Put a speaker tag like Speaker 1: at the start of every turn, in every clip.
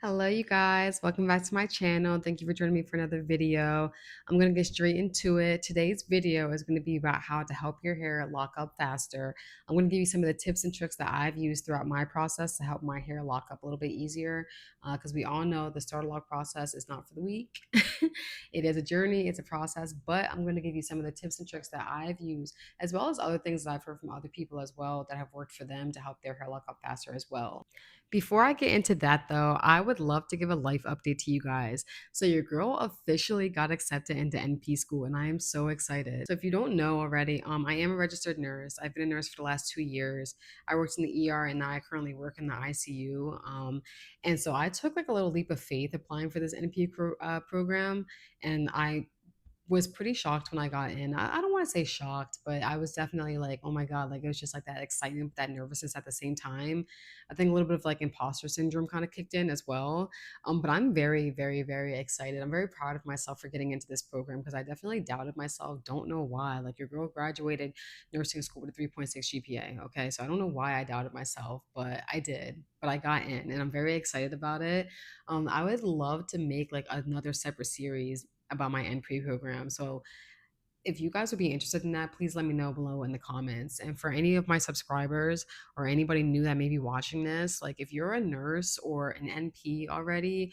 Speaker 1: Hello, you guys. Welcome back to my channel. Thank you for joining me for another video. I'm going to get straight into it. Today's video is going to be about how to help your hair lock up faster. I'm going to give you some of the tips and tricks that I've used throughout my process to help my hair lock up a little bit easier. Because we all know the starter lock process is not for the weak. It is a journey, it's a process, but I'm going to give you some of the tips and tricks that I've used, as well as other things that I've heard from other people as well that have worked for them to help their hair lock up faster as well. Before I get into that, though, I would love to give a life update to you guys. So, your girl officially got accepted into NP school, and I am so excited. So, if you don't know already, I am a registered nurse. I've been a nurse for the last 2 years. I worked in the ER, and now I currently work in the ICU. And so, I took like a little leap of faith applying for this NP program, and I was pretty shocked when I got in. I don't want to say shocked, but I was definitely like, oh my God, like it was just like that excitement, that nervousness at the same time. I think a little bit of like imposter syndrome kind of kicked in as well. But I'm very, very, very excited. I'm very proud of myself for getting into this program because I definitely doubted myself. Don't know why. Like your girl graduated nursing school with a 3.6 GPA. Okay. So I don't know why I doubted myself, but I did. But I got in and I'm very excited about it. I would love to make like another separate series about my NP program. So if you guys would be interested in that, please let me know below in the comments. And for any of my subscribers or anybody new that may be watching this, like if you're a nurse or an NP already,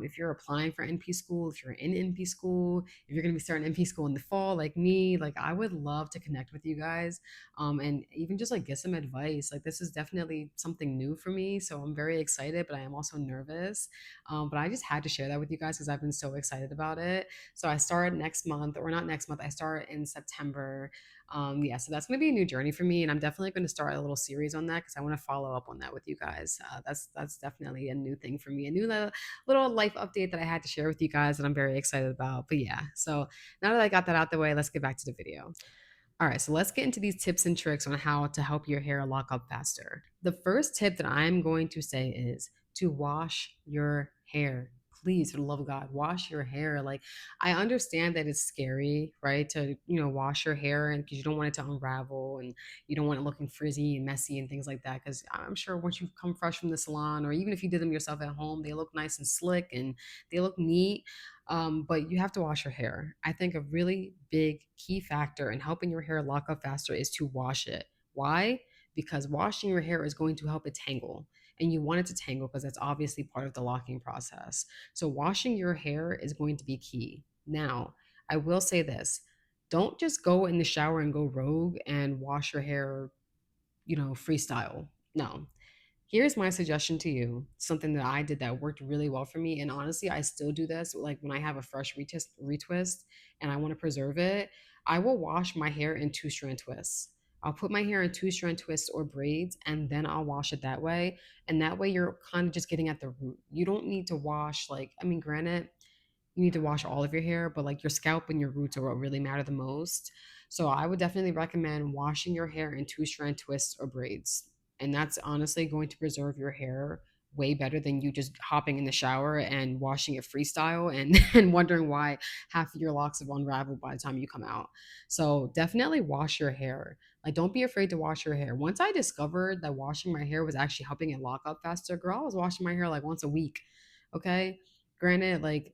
Speaker 1: if you're applying for NP school, if you're in NP school, if you're going to be starting NP school in the fall, like me, like I would love to connect with you guys, and even just like get some advice. Like this is definitely something new for me, so I'm very excited, but I am also nervous. But I just had to share that with you guys because I've been so excited about it. So I start next month, or not next month, I start in September. Yeah, so that's going to be a new journey for me, and I'm definitely going to start a little series on that because I want to follow up on that with you guys. That's definitely a new thing for me, a new little life update that I had to share with you guys that I'm very excited about. But yeah, so now that I got that out the way, let's get back to the video. All right, so let's get into these tips and tricks on how to help your hair lock up faster. The first tip that I'm going to say is to wash your hair. Please, for the love of God, wash your hair. Like, I understand that it's scary, right? To, wash your hair and because you don't want it to unravel and you don't want it looking frizzy and messy and things like that. Because I'm sure once you've come fresh from the salon, or even if you did them yourself at home, they look nice and slick and they look neat. But you have to wash your hair. I think a really big key factor in helping your hair lock up faster is to wash it. Why? Because washing your hair is going to help it tangle. And you want it to tangle because that's obviously part of the locking process. So, washing your hair is going to be key. Now, I will say this, don't just go in the shower and go rogue and wash your hair, freestyle. No, here's my suggestion to you, something that I did that worked really well for me. And honestly, I still do this. Like when I have a fresh retwist and I want to preserve it, I will wash my hair in two strand twists. I'll put my hair in two strand twists or braids and then I'll wash it that way. And that way you're kind of just getting at the root. You don't need to wash, like, I mean, granted, you need to wash all of your hair, but like your scalp and your roots are what really matter the most. So I would definitely recommend washing your hair in two strand twists or braids. And that's honestly going to preserve your hair way better than you just hopping in the shower and washing it freestyle and, and wondering why half of your locks have unraveled by the time you come out. So definitely wash your hair. Like, don't be afraid to wash your hair. Once I discovered that washing my hair was actually helping it lock up faster, girl, I was washing my hair like once a week. Okay. Granted, like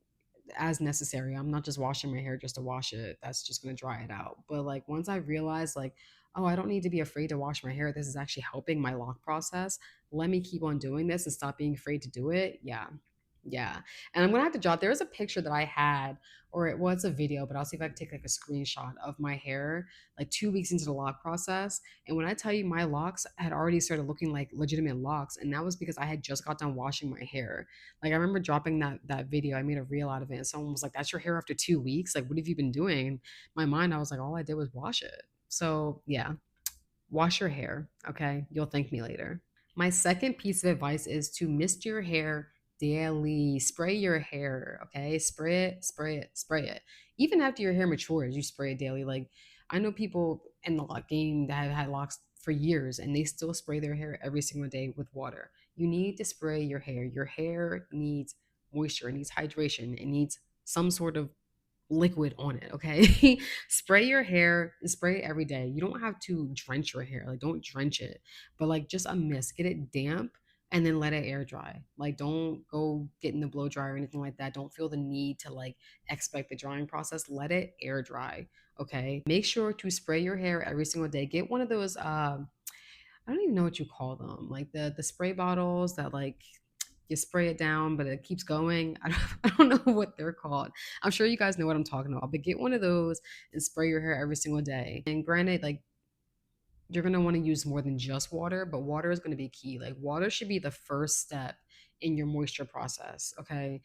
Speaker 1: as necessary. I'm not just washing my hair just to wash it. That's just going to dry it out. But like once I realized like, oh, I don't need to be afraid to wash my hair. This is actually helping my lock process. Let me keep on doing this and stop being afraid to do it. Yeah. Yeah. And I'm gonna have to jot. There was a picture that I had, or it was a video, but I'll see if I can take like a screenshot of my hair like 2 weeks into the lock process. And when I tell you my locks had already started looking like legitimate locks, and that was because I had just got done washing my hair. Like I remember dropping that video. I made a reel out of it, and someone was like, "That's your hair after 2 weeks? Like, what have you been doing?" In my mind, I was like, "All I did was wash it." So yeah, wash your hair. Okay, you'll thank me later. My second piece of advice is to mist your hair daily. Spray your hair, okay? Spray it, spray it, spray it. Even after your hair matures, you spray it daily. Like I know people in the lock game that have had locks for years and they still spray their hair every single day with water. You need to spray your hair. Your hair needs moisture, it needs hydration, it needs some sort of liquid on it, okay? Spray your hair and spray it every day. You don't have to drench your hair. Like don't drench it, but like just a mist. Get it damp and then let it air dry. Like, don't go get in the blow dryer or anything like that. Don't feel the need to like expect the drying process. Let it air dry. Okay. Make sure to spray your hair every single day. Get one of those I don't even know what you call them. Like the spray bottles that like you spray it down, but it keeps going. I don't know what they're called. I'm sure you guys know what I'm talking about, but get one of those and spray your hair every single day. And granted, like you're going to want to use more than just water, but water is going to be key. Like water should be the first step in your moisture process. Okay.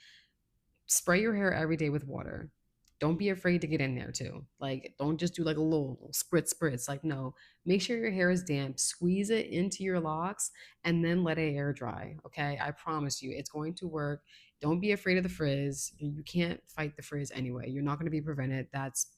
Speaker 1: Spray your hair every day with water. Don't be afraid to get in there too. Like, don't just do like a little spritz. Like, no, make sure your hair is damp. Squeeze it into your locks and then let it air dry. Okay. I promise you, it's going to work. Don't be afraid of the frizz. You can't fight the frizz anyway. You're not going to be prevented. That's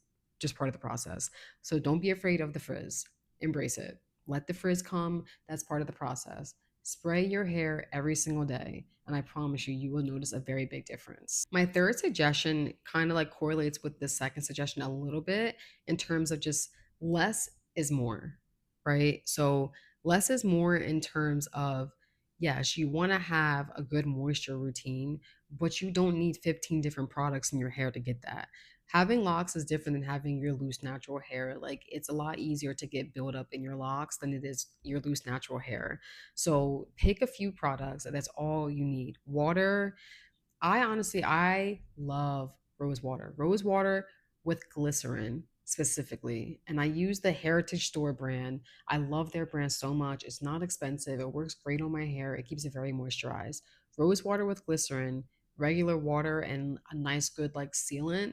Speaker 1: just part of the process. So don't be afraid of the frizz. Embrace it. Let the frizz come. That's part of the process. Spray your hair every single day, and I promise you, you will notice a very big difference. My third suggestion kind of like correlates with the second suggestion a little bit in terms of just less is more, right? So, less is more in terms of, yes, you want to have a good moisture routine, but you don't need 15 different products in your hair to get that. Having locks is different than having your loose natural hair. Like, it's a lot easier to get buildup in your locks than it is your loose natural hair. So pick a few products. That's all you need. Water. I love rose water. Rose water with glycerin specifically. And I use the Heritage Store brand. I love their brand so much. It's not expensive. It works great on my hair. It keeps it very moisturized. Rose water with glycerin, regular water, and a nice good like sealant.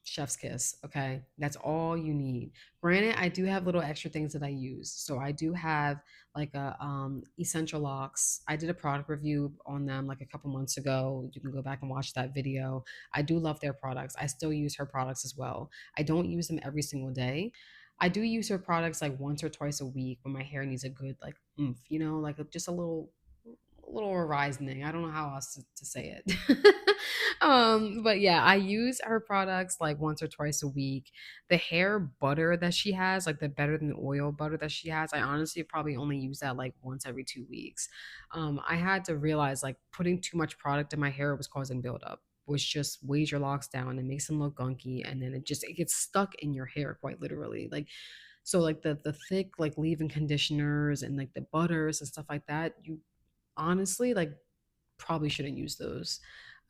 Speaker 1: Chef's kiss. Okay. That's all you need. Granted, I do have little extra things that I use. So I do have like a essential locks. I did a product review on them like a couple months ago. You can go back and watch that video. I do love their products. I still use her products as well. I don't use them every single day. I do use her products like once or twice a week when my hair needs a good like oomph, like just a little horizon. I don't know how else to say it. But yeah, I use her products like once or twice a week. The hair butter that she has, like the better than oil butter that she has, I honestly probably only use that like once every 2 weeks. I had to realize like putting too much product in my hair was causing buildup, which just weighs your locks down and makes them look gunky, and then it gets stuck in your hair quite literally. Like so like the thick like leave-in conditioners and like the butters and stuff like that, you honestly like probably shouldn't use those.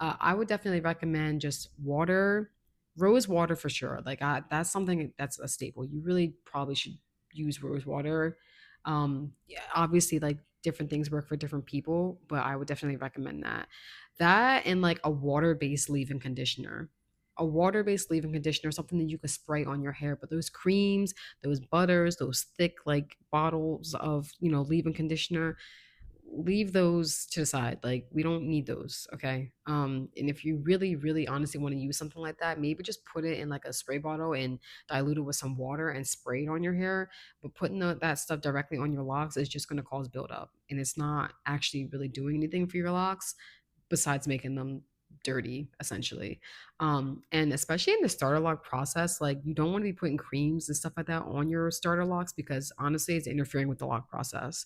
Speaker 1: I would definitely recommend just water, rose water for sure. Like that's something that's a staple. You really probably should use rose water. Yeah, obviously, like different things work for different people, but I would definitely recommend that. That and like a water-based leave-in conditioner. A water-based leave-in conditioner, something that you could spray on your hair. But those creams, those butters, those thick like bottles of leave-in conditioner, leave those to the side. Like we don't need those. Okay. And if you really really honestly want to use something like that, maybe just put it in like a spray bottle and dilute it with some water and spray it on your hair. But putting that stuff directly on your locks is just going to cause buildup, and it's not actually really doing anything for your locks besides making them dirty essentially. And especially in the starter lock process, like you don't want to be putting creams and stuff like that on your starter locks because honestly it's interfering with the lock process.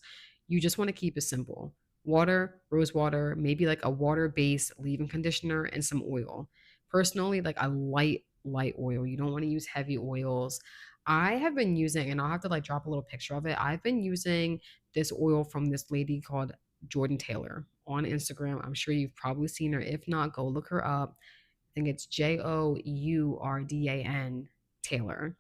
Speaker 1: You just want to keep it simple. Water, rose water, maybe like a water based leave-in conditioner and some oil. Personally, like a light oil. You don't want to use heavy oils. I have been using, and I'll have to like drop a little picture of it. I've been using this oil from this lady called Jordan Taylor on Instagram. I'm sure you've probably seen her. If not, go look her up. I think it's Jourdan Taylor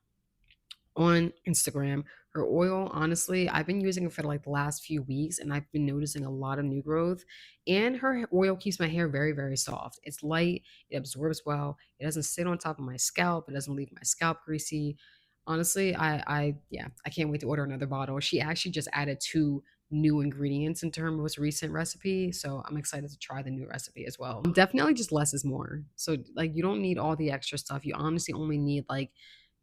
Speaker 1: on Instagram. Her oil, honestly, I've been using it for like the last few weeks and I've been noticing a lot of new growth. And her oil keeps my hair very, very soft. It's light, it absorbs well, it doesn't sit on top of my scalp, it doesn't leave my scalp greasy. Honestly, yeah, I can't wait to order another bottle. She actually just added two new ingredients into her most recent recipe. So I'm excited to try the new recipe as well. Definitely just less is more. So like you don't need all the extra stuff. You honestly only need like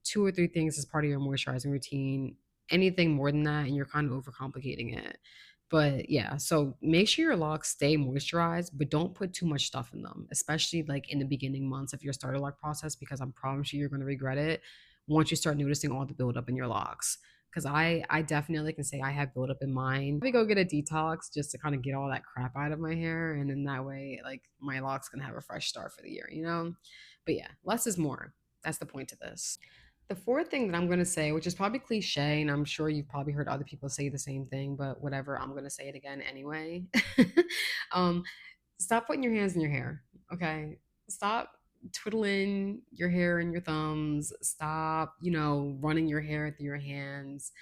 Speaker 1: two or three things as part of your moisturizing routine. Anything more than that, and you're kind of overcomplicating it. But yeah, so make sure your locks stay moisturized, but don't put too much stuff in them, especially like in the beginning months of your starter lock process, because I promise you, you're going to regret it once you start noticing all the buildup in your locks. because I definitely can say I have built up in mine. Let me go get a detox just to kind of get all that crap out of my hair, and then that way, like my locks can have a fresh start for the year, you know. But yeah, less is more. That's the point of this. The fourth thing that I'm going to say, which is probably cliche, and I'm sure you've probably heard other people say the same thing, but whatever, I'm going to say it again anyway. um, Stop putting your hands in your hair. Okay. Stop twiddling your hair in your thumbs. Stop, running your hair through your hands.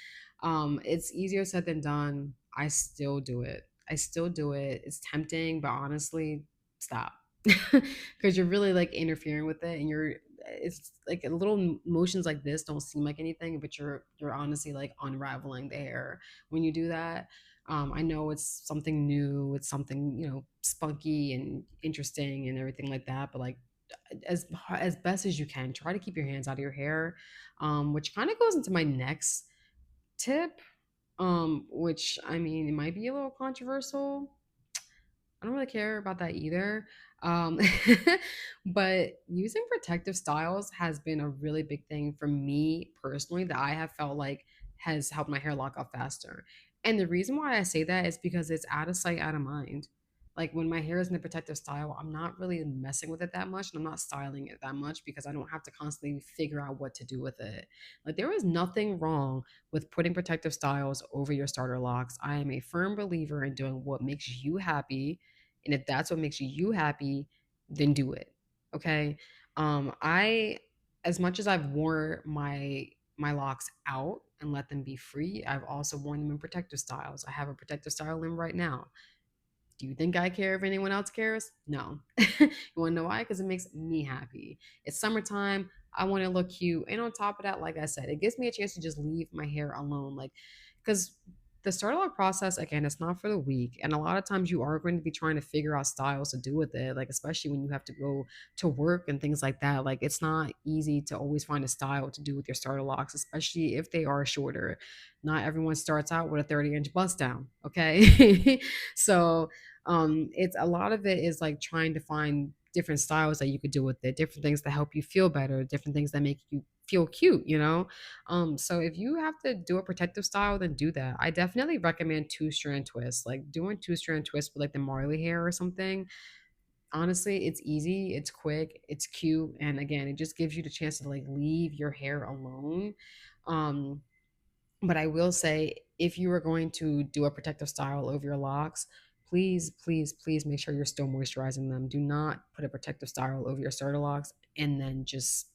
Speaker 1: It's easier said than done. I still do it. I still do it. It's tempting, but honestly, stop. Because you're really like interfering with it, and it's like little motions like this don't seem like anything, but you're honestly like unraveling the hair when you do that. I know it's something new, it's something, spunky and interesting and everything like that, but like as best as you can, try to keep your hands out of your hair. Which kind of goes into my next tip, which I mean, it might be a little controversial. I don't really care about that either. Um, but using protective styles has been a really big thing for me personally that I have felt like has helped my hair lock up faster. And the reason why I say that is because it's out of sight, out of mind. Like when my hair is in a protective style, I'm not really messing with it that much and I'm not styling it that much because I don't have to constantly figure out what to do with it. Like there is nothing wrong with putting protective styles over your starter locks. I am a firm believer in doing what makes you happy, and if that's what makes you happy, then do it. Okay. I As much as I've worn my locks out and let them be free, I've also worn them in protective styles. I have a protective style in right now. Do you think I care if anyone else cares? No. You want to know why? Because it makes me happy. It's summertime. I want to look cute. And on top of that, like I said, it gives me a chance to just leave my hair alone. Like, because the starter lock process, again, it's not for the weak. And a lot of times you are going to be trying to figure out styles to do with it. Like, especially when you have to go to work and things like that. Like, it's not easy to always find a style to do with your starter locks, especially if they are shorter. Not everyone starts out with a 30-inch bust down. Okay. So, it's a lot of it is like trying to find different styles that you could do with it, different things that help you feel better, different things that make you feel cute, so if you have to do a protective style, then do that. I definitely recommend two-strand twists, like doing two-strand twists with like the Marley hair or something. Honestly, it's easy, it's quick, it's cute, and again, it just gives you the chance to like leave your hair alone. um but I will say, if you are going to do a protective style over your locks, please, please, please make sure you're still moisturizing them. Do not put a protective style over your starter locks and then just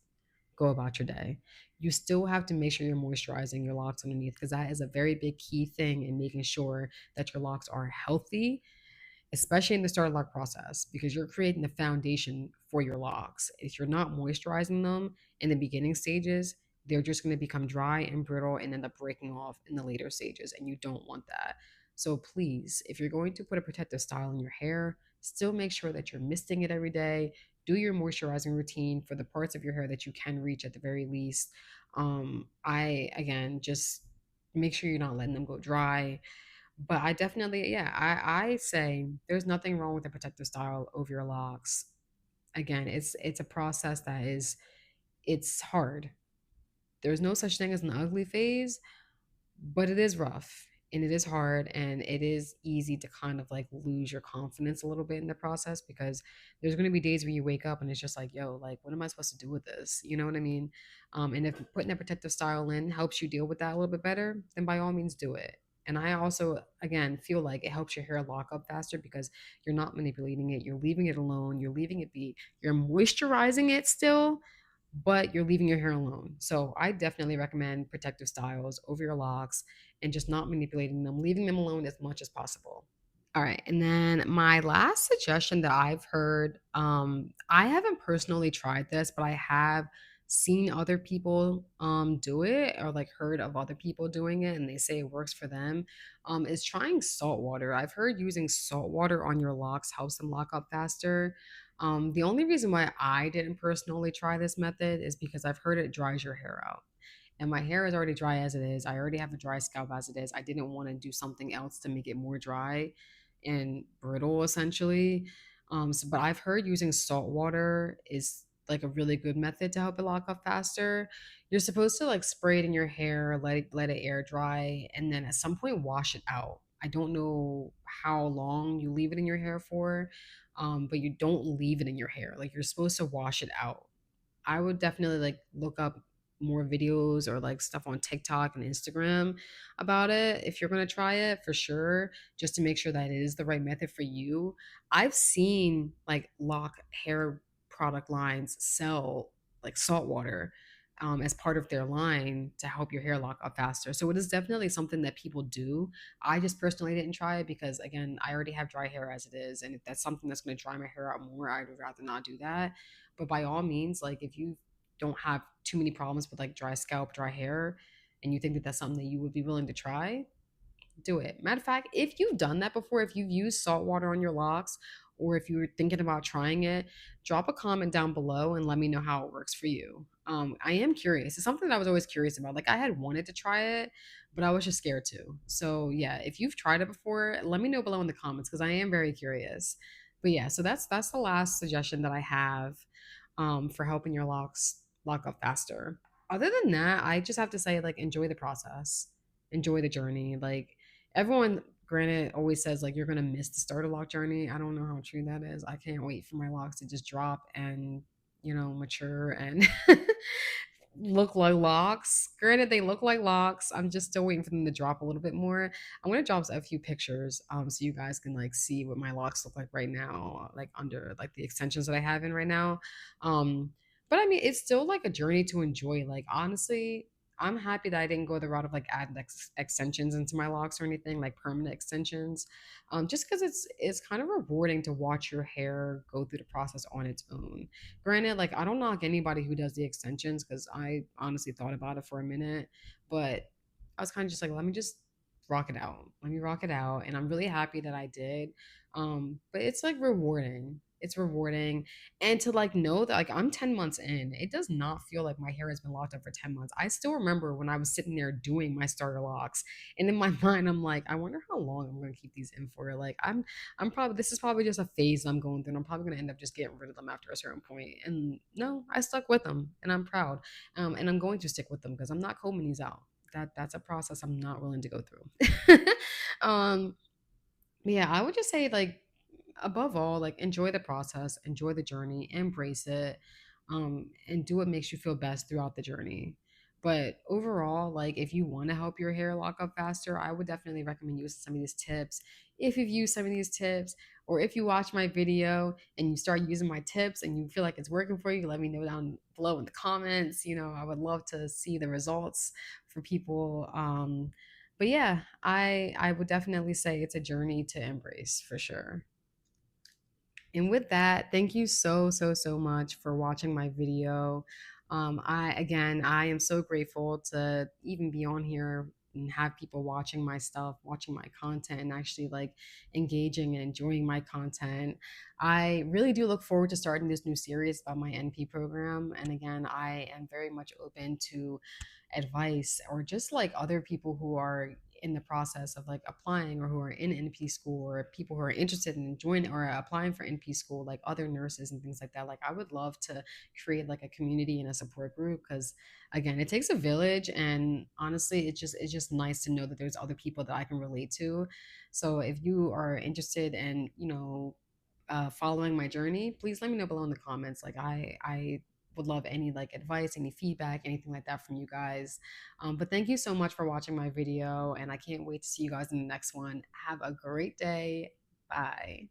Speaker 1: go about your day. You still have to make sure you're moisturizing your locks underneath because that is a very big key thing in making sure that your locks are healthy, especially in the starter lock process, because you're creating the foundation for your locks. If you're not moisturizing them in the beginning stages, they're just going to become dry and brittle and end up breaking off in the later stages, and you don't want that. So please, if you're going to put a protective style in your hair, still make sure that you're misting it every day. Do your moisturizing routine for the parts of your hair that you can reach at the very least. I again just make sure you're not letting them go dry, but I definitely, yeah, I say there's nothing wrong with a protective style over your locks. Again, it's a process that is it's hard. There's no such thing as an ugly phase, but it is rough and it is hard and it is easy to kind of like lose your confidence a little bit in the process because there's going to be days where you wake up and it's just like, yo, like what am I supposed to do with this, you know what I mean? And if putting a protective style in helps you deal with that a little bit better, then by all means do it. And I also again feel like it helps your hair lock up faster because you're not manipulating it, you're leaving it alone, you're leaving it be, you're moisturizing it still, but you're leaving your hair alone. So I definitely recommend protective styles over your locks and just not manipulating them, leaving them alone as much as possible. All right. And then my last suggestion that I've heard, I haven't personally tried this, but I have seen other people do it or like heard of other people doing it and they say it works for them, is trying salt water. I've heard using salt water on your locks helps them lock up faster. The only reason why I didn't personally try this method is because I've heard it dries your hair out. And my hair is already dry as it is. I already have a dry scalp as it is. I didn't want to do something else to make it more dry and brittle essentially. But I've heard using salt water is like a really good method to help it lock up faster. You're supposed to like spray it in your hair, let it air dry, and then at some point wash it out. I don't know how long you leave it in your hair for, but you don't leave it in your hair. Like you're supposed to wash it out. I would definitely like look up more videos or like stuff on TikTok and Instagram about it if you're going to try it for sure, just to make sure that it is the right method for you. I've seen like lock hair product lines sell like salt water as part of their line to help your hair lock up faster. So it is definitely something that people do. I just personally didn't try it because, again, I already have dry hair as it is. And if that's something that's going to dry my hair out more, I'd rather not do that. But by all means, like if you don't have too many problems with like dry scalp, dry hair, and you think that that's something that you would be willing to try, do it. Matter of fact, if you've done that before, if you've used salt water on your locks, or if you're thinking about trying it, drop a comment down below and let me know how it works for you. I am curious. It's something that I was always curious about. Like I had wanted to try it, but I was just scared to. So yeah, if you've tried it before, let me know below in the comments because I am very curious. But yeah, so that's the last suggestion that I have for helping your locks lock up faster. Other than that, I just have to say like enjoy the process, enjoy the journey. Like everyone, granted, always says like you're gonna miss the starter lock journey. I don't know how true that is. I can't wait for my locks to just drop and mature and look like locks. Granted, they look like locks. I'm just still waiting for them to drop a little bit more. I'm gonna drop a few pictures so you guys can like see what my locks look like right now, like under like the extensions that I have in right now. Um, but I mean, it's still like a journey to enjoy. Like honestly, I'm happy that I didn't go the route of like adding extensions into my locks or anything like permanent extensions, just because it's kind of rewarding to watch your hair go through the process on its own. Granted, like I don't knock anybody who does the extensions because I honestly thought about it for a minute, but I was kind of just like, let me just rock it out. Let me rock it out, and I'm really happy that I did. But it's like rewarding. It's rewarding, and to like know that like I'm 10 months in, it does not feel like my hair has been locked up for 10 months. I still remember when I was sitting there doing my starter locks, and in my mind, I'm like, I wonder how long I'm gonna keep these in for. Like I'm probably this is probably just a phase I'm going through. And I'm probably gonna end up just getting rid of them after a certain point. And no, I stuck with them, and I'm proud. And I'm going to stick with them because I'm not combing these out. That's a process I'm not willing to go through. um, yeah, I would just say like above all, like enjoy the process, enjoy the journey, embrace it, and do what makes you feel best throughout the journey. But overall, like if you want to help your hair lock up faster, I would definitely recommend using some of these tips. If you've used some of these tips, or if you watch my video and you start using my tips and you feel like it's working for you, let me know down below in the comments. I would love to see the results for people. But yeah, I would definitely say it's a journey to embrace for sure. And with that, thank you so, so, so much for watching my video. I am so grateful to even be on here and have people watching my stuff, watching my content, and actually like engaging and enjoying my content. I really do look forward to starting this new series about my NP program. And again, I am very much open to advice or just like other people who are in the process of like applying or who are in NP school or people who are interested in joining or applying for NP school, like other nurses and things like that. Like I would love to create like a community and a support group because again, it takes a village and honestly, it's just nice to know that there's other people that I can relate to. So if you are interested in, following my journey, please let me know below in the comments. Like I would love any like advice, any feedback, anything like that from you guys. But thank you so much for watching my video, and I can't wait to see you guys in the next one. Have a great day. Bye.